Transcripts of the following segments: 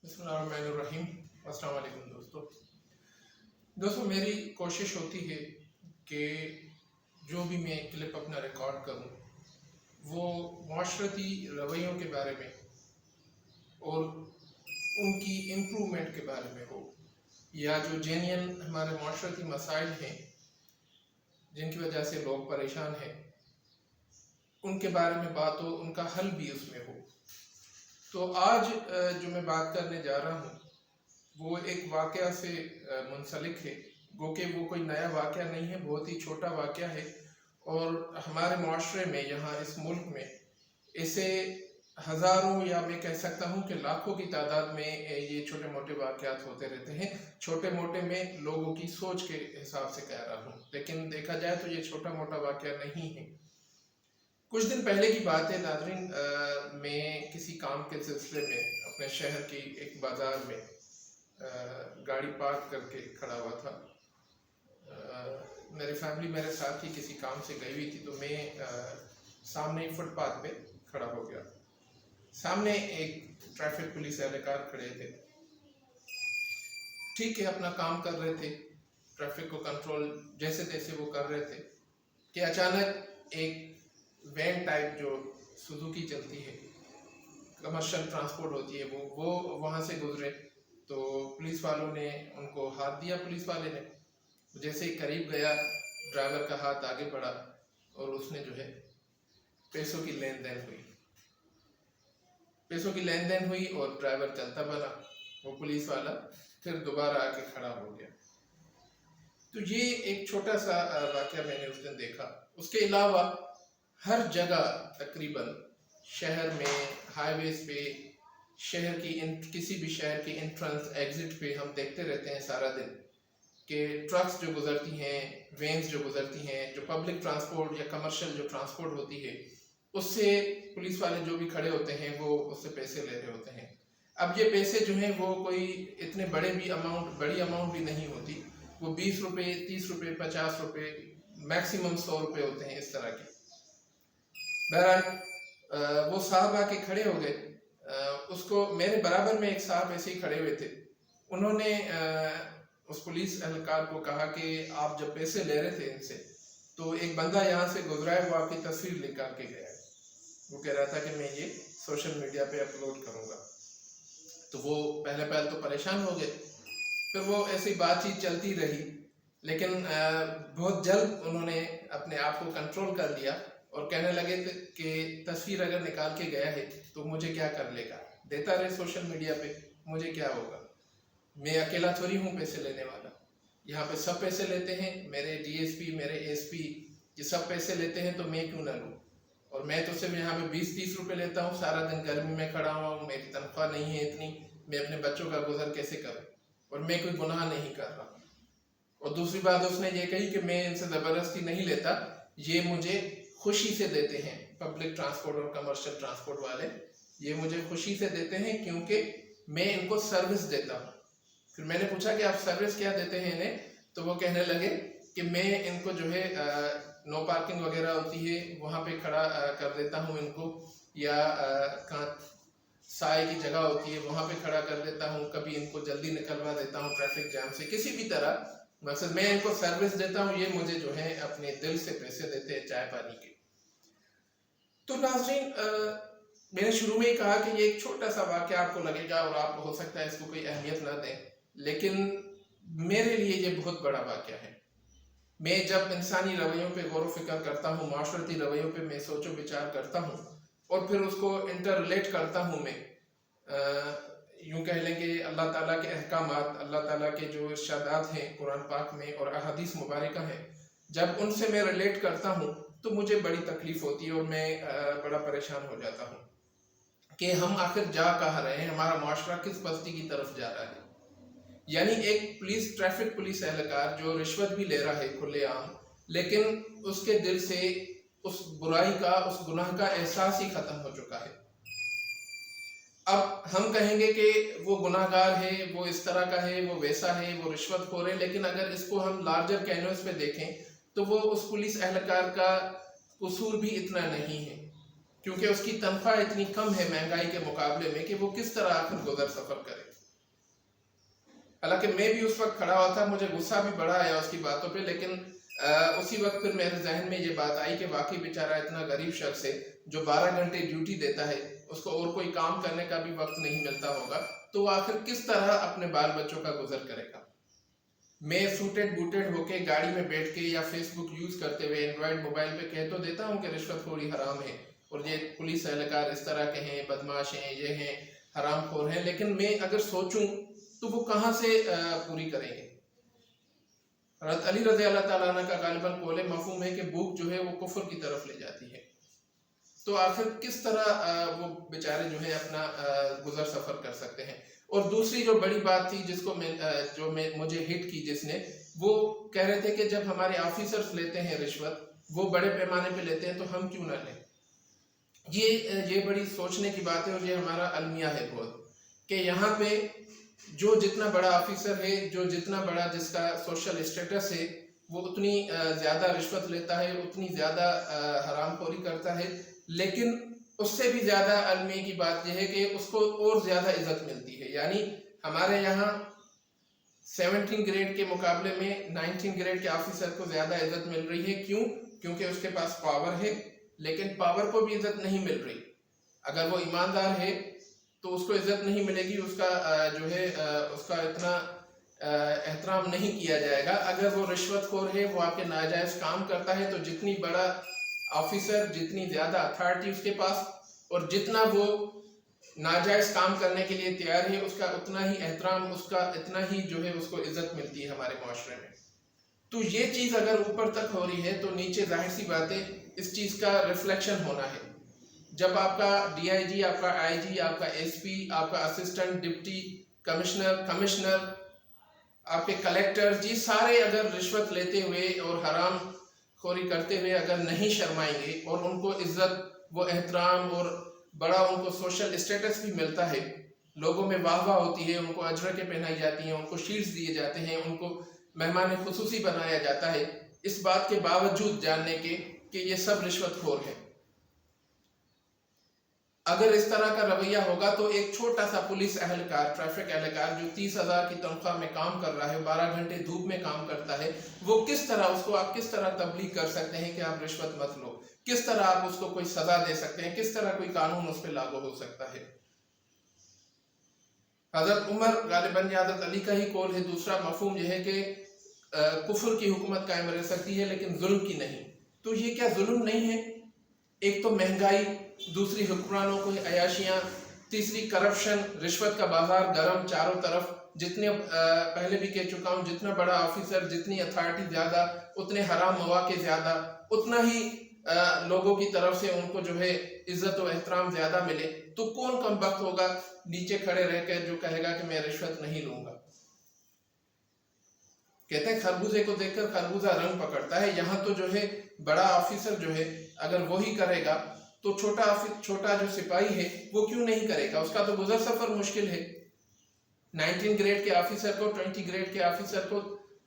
बिस्मिल्लाहिर्रहमानिर्रहीम। अस्सलाम वालेकुम दोस्तों, मेरी कोशिश होती है कि जो भी मैं क्लिप अपना रिकॉर्ड करूं वो माशरती रवैयों के बारे में और उनकी इम्प्रूवमेंट के बारे में हो, या जो जेन्युइन हमारे माशरती मसाइल हैं जिनकी वजह से लोग परेशान हैं उनके बारे में बात हो, उनका हल भी उसमें हो। तो आज जो मैं बात करने जा रहा हूँ वो एक वाक़या से मुंसलिक है, गो कि वो कोई नया वाक़या नहीं है, बहुत ही छोटा वाक़या है। और हमारे माशरे में, यहाँ इस मुल्क में इसे हज़ारों या मैं कह सकता हूँ कि लाखों की तादाद में ये छोटे मोटे वाक़यात होते रहते हैं। छोटे मोटे में लोगों की सोच के हिसाब से कह रहा हूँ, लेकिन देखा जाए तो ये छोटा मोटा वाक़या नहीं है। कुछ दिन पहले की बात है नाज़रीन, मैं किसी काम के सिलसिले में अपने शहर की एक बाज़ार में गाड़ी पार्क करके खड़ा हुआ था। मेरी फैमिली मेरे साथ ही किसी काम से गई हुई थी, तो मैं सामने ही फुटपाथ पे खड़ा हो गया। सामने एक ट्रैफिक पुलिस एहलकार खड़े थे, ठीक है, अपना काम कर रहे थे, ट्रैफिक को कंट्रोल जैसे तैसे वो कर रहे थे कि अचानक एक वैन टाइप जो सुजुकी चलती है, कमर्शियल ट्रांसपोर्ट होती है, वो वहाँ से गुजरे। तो पुलिस वालों ने उनको हाथ दिया। पुलिस वाले ने जैसे ही करीब गया, ड्राइवर का हाथ आगे बढ़ा और उसने जो है पैसों की लेन देन हुई और ड्राइवर चलता बना। वो पुलिस वाला फिर दोबारा आके खड़ा हो गया। तो ये एक छोटा सा वाक़या मैंने उस दिन देखा। उसके अलावा हर जगह तकरीबन शहर में, हाईवेज पे, शहर की किसी भी शहर के इंट्रेंस एग्जिट पे हम देखते रहते हैं सारा दिन कि ट्रक्स जो गुजरती हैं, वेन्स जो गुजरती हैं, जो पब्लिक ट्रांसपोर्ट या कमर्शियल जो ट्रांसपोर्ट होती है, उससे पुलिस वाले जो भी खड़े होते हैं वो उससे पैसे ले रहे होते हैं। अब ये पैसे जो हैं वो कोई इतने बड़ी अमाउंट भी नहीं होती। वो 20 रुपये, 30 रुपये, 50 रुपये, मैक्सिमम 100 रुपये होते हैं, इस तरह के। बहरहाल वो साहब आके खड़े हो गए। उसको मेरे बराबर में एक साहब ऐसे ही खड़े हुए थे। उन्होंने उस पुलिस एहलकार को कहा कि आप जब पैसे ले रहे थे इनसे, तो एक बंदा यहाँ से गुजरा है, वो आपकी तस्वीर निकाल के गया है। वो कह रहा था कि मैं ये सोशल मीडिया पे अपलोड करूँगा। तो वो पहले तो परेशान हो गए। फिर वो ऐसी बातचीत चलती रही, लेकिन बहुत जल्द उन्होंने अपने आप को कंट्रोल कर लिया और कहने लगे कि तस्वीर अगर निकाल के गया है तो मुझे क्या कर लेगा, देता रहे सोशल मीडिया पे, मुझे क्या होगा, मैं अकेला थोड़ी हूँ पैसे लेने वाला। यहाँ पे सब पैसे लेते हैं, मेरे डीएसपी, मेरे एसपी, ये सब पैसे लेते हैं, तो मैं क्यों ना लूँ। और मैं तो सिर्फ यहाँ पे 20-30 रुपये लेता हूँ, सारा दिन गर्मी में खड़ा हुआ हूँ, मेरी तनख्वाह नहीं है इतनी, मैं अपने बच्चों का गुजर कैसे करूँ, और मैं कोई गुनाह नहीं कर रहा। और दूसरी बात उसने ये कही कि मैं इनसे ज़बरदस्ती नहीं लेता, ये मुझे खुशी से देते हैं, पब्लिक ट्रांसपोर्ट और कमर्शियल ट्रांसपोर्ट वाले ये मुझे खुशी से देते हैं क्योंकि मैं इनको सर्विस देता हूँ। फिर मैंने पूछा कि आप सर्विस क्या देते हैं इन्हें, तो वो कहने लगे कि मैं इनको जो है नो पार्किंग वगैरह होती है वहाँ पे खड़ा कर देता हूँ इनको, या साए की जगह होती है वहाँ पे खड़ा कर देता हूँ, कभी इनको जल्दी निकलवा देता हूँ ट्रैफिक जाम से, किसी भी तरह मकसद मैं इनको सर्विस देता हूँ, ये मुझे जो है अपने दिल से पैसे देते हैं चाय पानी के। तो नाज़रीन, मैंने शुरू में ही कहा कि ये एक छोटा सा वाक़या आपको लगेगा और आप हो सकता है इसको कोई अहमियत ना दें, लेकिन मेरे लिए ये बहुत बड़ा वाक़या है। मैं जब इंसानी रवैयों पे गौर व फिक्र करता हूँ, माशरती रवैयों पे मैं सोचो विचार करता हूँ और फिर उसको इंटर रिलेट करता हूँ, मैं यूँ कह लें कि अल्लाह ताला के अहकामात, अल्लाह ताला के जो इरशादात हैं कुरान पाक में और अहादीस मुबारका हैं, जब उनसे मैं रिलेट करता हूँ तो मुझे बड़ी तकलीफ़ होती है और मैं बड़ा परेशान हो जाता हूँ कि हम आखिर जा कहाँ रहे हैं, हमारा माशरा किस बस्ती की तरफ जा रहा है। यानी एक ट्रैफिक पुलिस एहलकार जो रिश्वत भी ले रहा है खुलेआम, लेकिन उसके दिल से उस बुराई का, उस गुनाह का एहसास ही ख़त्म हो चुका है। अब हम कहेंगे कि वो गुनाहगार है, वो इस तरह का है, वो वैसा है, वो रिश्वतखोर है, लेकिन अगर इसको हम लार्जर कैनवस पे देखें तो वो उस पुलिस एहलकार का कसूर भी इतना नहीं है, क्योंकि उसकी तनख्वाह इतनी कम है महंगाई के मुकाबले में कि वो किस तरह आखिर गुजर सफ़र करे। हालांकि मैं भी उस वक्त खड़ा हुआ था, मुझे गुस्सा भी बड़ा आया उसकी बातों पे, लेकिन उसी वक्त फिर मेरे जहन में ये बात आई कि वाकई बेचारा इतना गरीब शख्स है जो 12 घंटे ड्यूटी देता है, उसको और कोई काम करने का भी वक्त नहीं मिलता होगा, तो वो आखिर किस तरह अपने बाल बच्चों का गुजर करेगा। मैं सूटेड बूटेड होके गाड़ी में बैठ के या फेसबुक यूज करते हुए एंड्रॉयड मोबाइल पे कह तो देता हूँ कि रिश्वतखोरी हराम है और ये पुलिस एहलकार इस तरह के हैं, बदमाश हैं, ये हैं, हरामखोर हैं, लेकिन मैं अगर सोचूं तो वो कहाँ से पूरी करेंगे। हज़रत अली रज़ी अल्लाह ताला अन्हु का गालिबन कौल मफ़हूम है कि भूख जो है वो कुफ्र की तरफ ले जाती है, तो आखिर किस तरह वो बेचारे जो है अपना गुजर सफ़र कर सकते हैं। और दूसरी जो बड़ी बात थी जिसको मुझे हिट की, जिसने वो कह रहे थे कि जब हमारे ऑफिसर्स लेते हैं रिश्वत, वो बड़े पैमाने पे लेते हैं, तो हम क्यों ना लें। ये बड़ी सोचने की बात है और ये हमारा अलमिया है बहुत, कि यहाँ पे जो जितना बड़ा ऑफिसर है, जो जितना बड़ा जिसका सोशल स्टेटस है, वो उतनी ज़्यादा रिश्वत लेता है, उतनी ज़्यादा हरामखोरी करता है, लेकिन उससे भी ज़्यादा अलमी की बात यह है कि उसको और ज़्यादा इज्जत मिलती है। यानी हमारे यहाँ 17 ग्रेड के मुकाबले में 19 ग्रेड के ऑफिसर को ज़्यादा इज्जत मिल रही है। क्यों? क्योंकि उसके पास पावर है, लेकिन पावर को भी इज्जत नहीं मिल रही। अगर वो ईमानदार है तो उसको इज्जत नहीं मिलेगी, उसका जो है उसका इतना एहतराम नहीं किया जाएगा। अगर वो रिश्वतखोर है, वो आपके नाजायज़ काम करता है, तो जितनी बड़ा ऑफिसर, जितनी ज़्यादा अथॉरिटी उसके पास और जितना वो नाजायज़ काम करने के लिए तैयार है, उसका उतना ही एहतराम, उसका इतना ही जो है उसको इज्जत मिलती है हमारे माशरे में। तो ये चीज़ अगर ऊपर तक हो रही है तो नीचे जाहिर सी बात है इस चीज़ का रिफ्लेक्शन होना है। जब आपका DIG, आपका IG, आपका SP, आपका असिस्टेंट डिप्टी कमिश्नर, आपके कलेक्टर जी सारे अगर रिश्वत लेते हुए और हराम खोरी करते हुए अगर नहीं शर्माएंगे और उनको इज्जत, वो एहतराम और बड़ा उनको सोशल स्टेटस भी मिलता है, लोगों में वाह वाह होती है, उनको अजरकें पहनाई जाती हैं, उनको शील्ड्स दिए जाते हैं, उनको मेहमान खुसूसी बनाया जाता है, इस बात के बावजूद जानने के कि ये सब रिश्वतखोर है। अगर इस तरह का रवैया होगा तो एक छोटा सा पुलिस एहलकार, ट्रैफिक एहलकार जो 30,000 की तनख्वाह में काम कर रहा है, 12 घंटे धूप में काम करता है, वो किस तरह, उसको आप किस तरह तबलीग कर सकते हैं कि आप रिश्वत मत लो, किस तरह आप उसको कोई सजा दे सकते हैं, किस तरह कोई कानून उस पर लागू हो सकता है। हजरत उमर गालिबन हजरत अली का ही कौल है। दूसरा मफहूम यह है कि कुफ्र की हुकूमत कायम रह सकती है लेकिन जुल्म की नहीं। तो ये क्या जुल्म नहीं है? एक तो महंगाई, दूसरी हुक्मरानों को अयाशियाँ, तीसरी करप्शन, रिश्वत का बाजार गर्म चारों तरफ। जितने पहले भी कह चुका हूँ, जितना बड़ा ऑफिसर, जितनी अथॉरिटी ज़्यादा, उतने हराम मौके ज़्यादा, उतना ही लोगों की तरफ से उनको जो है इज्जत और एहतराम ज़्यादा मिले। तो कौन कमबख्त होगा नीचे खड़े रह कर जो कहेगा कि मैं रिश्वत नहीं लूँगा। कहते हैं खरबूजे को देखकर खरबूजा रंग पकड़ता है। यहाँ तो जो है बड़ा ऑफिसर जो है अगर वही करेगा तो छोटा जो सिपाही है वो क्यों नहीं करेगा? उसका तो गुजर सफर मुश्किल है। 19 ग्रेड के ऑफिसर को, 20 ग्रेड के ऑफिसर को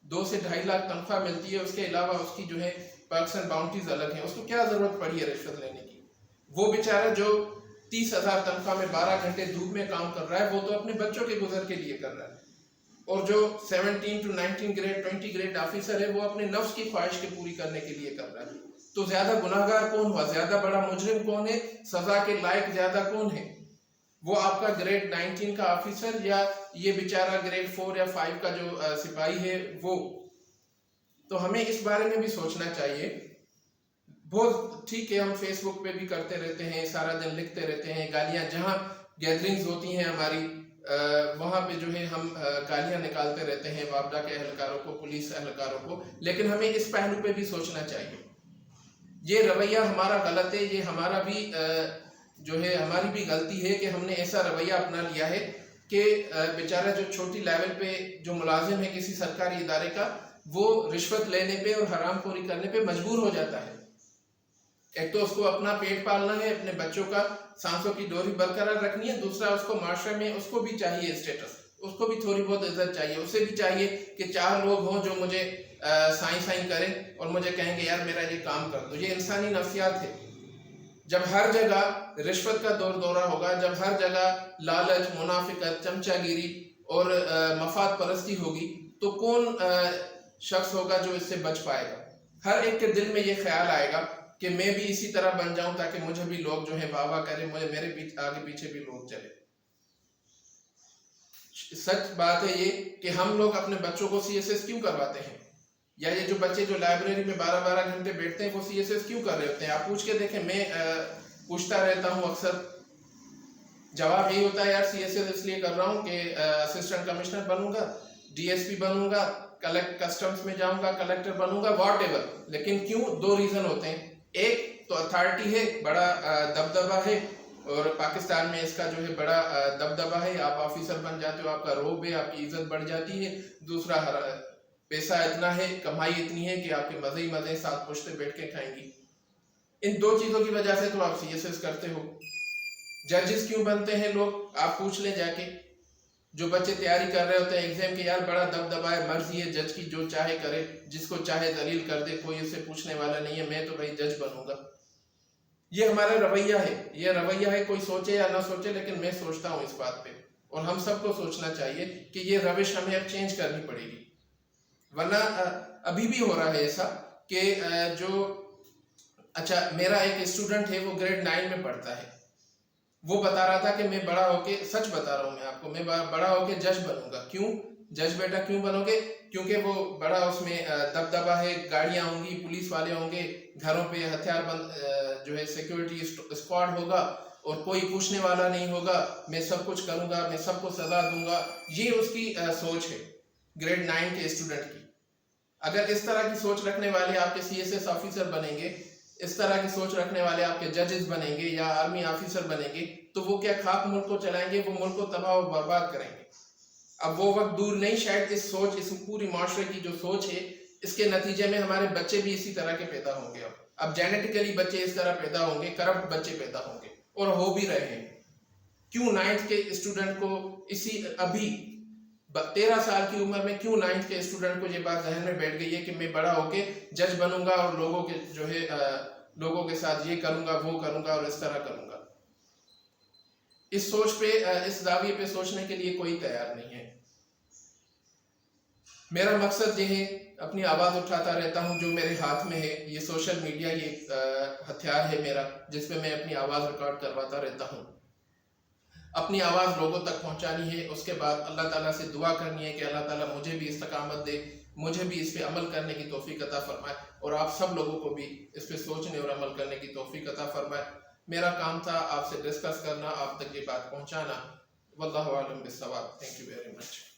2 से 2.5 लाख तनख्वाह मिलती है, उसके अलावा उसकी जो है पर्क्स एंड बाउंड्रीज अलग हैं। उसको क्या जरूरत पड़ी है रिश्वत लेने की? वो बेचारा जो 30,000 तनख्वाह में 12 घंटे धूप में काम कर रहा है, वो तो अपने बच्चों के गुजर के लिए कर रहा है। और जो 17 to 19 ग्रेड 20 ग्रेड ऑफिसर है वो अपने नफ्स की ख्वाहिश के पूरी करने के लिए कर रहा है। तो ज्यादा गुनाहगार कौन हुआ? ज्यादा बड़ा मुजरिम कौन है? सजा के लायक ज्यादा कौन है? वो आपका ग्रेड 19 का ऑफिसर या ये बेचारा ग्रेड 4 या 5 का जो सिपाही है वो? तो हमें इस बारे में भी सोचना चाहिए। बहुत ठीक है, हम फेसबुक पे भी करते रहते हैं, सारा दिन लिखते रहते हैं गालियां, जहाँ गैदरिंग्स होती हैं हमारी वहाँ पे जो है हम गालियां निकालते रहते हैं वापडा के एहलकारों को, पुलिस एहलकारों को। लेकिन हमें इस पहलू पे भी सोचना चाहिए, ये रवैया हमारा गलत है, ये हमारा भी जो है हमारी भी गलती है कि हमने ऐसा रवैया अपना लिया है कि बेचारा जो छोटी लेवल पे जो मुलाजिम है किसी सरकारी इदारे का, वो रिश्वत लेने पे और हरामखोरी करने पे मजबूर हो जाता है। एक तो उसको अपना पेट पालना है, अपने बच्चों का सांसों की डोरी बरकरार रखनी है, दूसरा उसको माशरे में उसको भी चाहिए स्टेटस, उसको भी थोड़ी बहुत इज्जत चाहिए। उसे भी चाहिए कि 4 लोग हों जो मुझे साईं करें और मुझे कहेंगे यार मेरा ये काम कर दो। ये इंसानी नफ्सियात है। जब हर जगह रिश्वत का दौर दौरा होगा, जब हर जगह लालच, मुनाफिकत, चमचागिरी اور مفاد پرستی ہوگی تو کون شخص ہوگا جو اس سے بچ پائے گا؟ ہر ایک کے دل میں یہ خیال آئے گا کہ میں بھی اسی طرح بن جاؤں تاکہ مجھے بھی لوگ جو ہے واہ واہ کریں، میرے آگے پیچھے بھی لوگ چلے۔ سچ بات ہے یہ کہ ہم لوگ اپنے بچوں کو سی ایس ایس کیوں کرواتے ہیں، یا یہ جو بچے جو لائبریری میں 12 گھنٹے بیٹھتے ہیں وہ سی ایس ایس کیوں کر رہے ہوتے ہیں؟ آپ پوچھ کے دیکھیں، میں پوچھتا رہتا ہوں اکثر، جواب یہی ہوتا ہے یار سی ایس ایس اس لیے کر رہا ہوں کہ اسسٹنٹ کمشنر بنوں گا، ڈی ایس پی بنوں گا، کسٹمز میں جاؤں گا، collector Bannu God, what ever. لیکن کیوں؟ 2 ریزن ہوتے ہیں۔ ایک تو اتھارٹی ہے، بڑا دبدبہ ہے، اور پاکستان میں اس کا جو ہے بڑا دبدبہ ہے، آپ آفیسر بن جاتے ہو، آپ کا روب ہے، آپ کی عزت بڑھ جاتی ہے۔ دوسرا پیسہ اتنا ہے، کمائی اتنی ہے کہ آپ کے مزے ہی مزے ساتھ پشتے بیٹھ کے کھائیں گی۔ ان 2 چیزوں کی وجہ سے تو آپ سی ایس ایس کرتے ہو۔ ججز کیوں بنتے ہیں لوگ؟ آپ پوچھ لیں جا کے، جو بچے تیاری کر رہے ہوتے ہیں ایگزام کی، یار بڑا دبدبہ ہے، مرضی ہے جج کی، جو چاہے کرے، جس کو چاہے ذلیل کر دے، کوئی اسے پوچھنے والا نہیں ہے، میں تو بھائی جج بنوں گا۔ یہ ہمارا رویہ ہے، یہ رویہ ہے، کوئی سوچے یا نہ سوچے، لیکن میں سوچتا ہوں اس بات پہ، اور ہم سب کو سوچنا چاہیے کہ یہ روش ہمیں اب چینج کرنی پڑے گی۔ ورنہ ابھی بھی ہو رہا ہے ایسا کہ اچھا میرا ایک اسٹوڈنٹ ہے، وہ گریڈ 9 میں پڑھتا ہے، وہ بتا رہا تھا کہ میں بڑا ہو کے، سچ بتا رہا ہوں میں آپ کو، میں بڑا ہو کے جج بنوں گا۔ کیوں جج بیٹا کیوں بنو گے؟ کیونکہ وہ بڑا اس میں دبدبہ ہے، گاڑیاں ہوں گی، پولیس والے ہوں گے، گھروں پہ ہتھیار بند جو ہے سیکیورٹی اسکواڈ ہوگا، اور کوئی پوچھنے والا نہیں ہوگا، میں سب کچھ کروں گا، میں سب کو سزا دوں گا۔ یہ اس کی سوچ ہے گریڈ 9 کے اسٹوڈنٹ کی۔ اگر اس طرح کی سوچ رکھنے والے آپ کے سی ایس ایس آفیسر بنیں گے، اس طرح کی سوچ رکھنے والے آپ کے ججز بنیں گے یا آرمی آفیسر بنیں گے، تو وہ کیا خاک ملک کو چلائیں گے؟ وہ ملک کو تباہ و برباد کریں گے۔ اب وہ وقت دور نہیں شاید، اس سوچ، اس پوری معاشرے کی جو سوچ ہے، اس کے نتیجے میں ہمارے بچے بھی اسی طرح کے پیدا ہوں گے۔ اب جینیٹیکلی بچے اس طرح پیدا ہوں گے، کرپٹ بچے پیدا ہوں گے، اور ہو بھی رہے ہیں۔ کیوں 9th کے اسٹوڈنٹ کو ابھی 13 سال کی عمر میں کیوں 9th کے اسٹوڈنٹ کو یہ بات ذہن میں بیٹھ گئی ہے کہ میں بڑا ہو کے جج بنوں گا، اور لوگوں کے جو ہے لوگوں کے ساتھ یہ کروں گا، وہ کروں گا، اور اس طرح کروں گا؟ اس سوچ پہ، اس زاویے پہ سوچنے کے لیے کوئی تیار نہیں ہے۔ میرا مقصد یہ ہے، اپنی آواز اٹھاتا رہتا ہوں جو میرے ہاتھ میں ہے۔ یہ سوشل میڈیا یہ ہتھیار ہے میرا، جس پہ میں اپنی آواز ریکارڈ کرواتا رہتا ہوں۔ اپنی آواز لوگوں تک پہنچانی ہے، اس کے بعد اللہ تعالیٰ سے دعا کرنی ہے کہ اللہ تعالیٰ مجھے بھی استقامت دے، مجھے بھی اس پہ عمل کرنے کی توفیق عطا فرمائے، اور آپ سب لوگوں کو بھی اس پہ سوچنے اور عمل کرنے کی توفیق عطا فرمائے۔ میرا کام تھا آپ سے ڈسکس کرنا، آپ تک یہ بات پہنچانا۔ واللہ اعلم بالصواب۔ Thank you very much.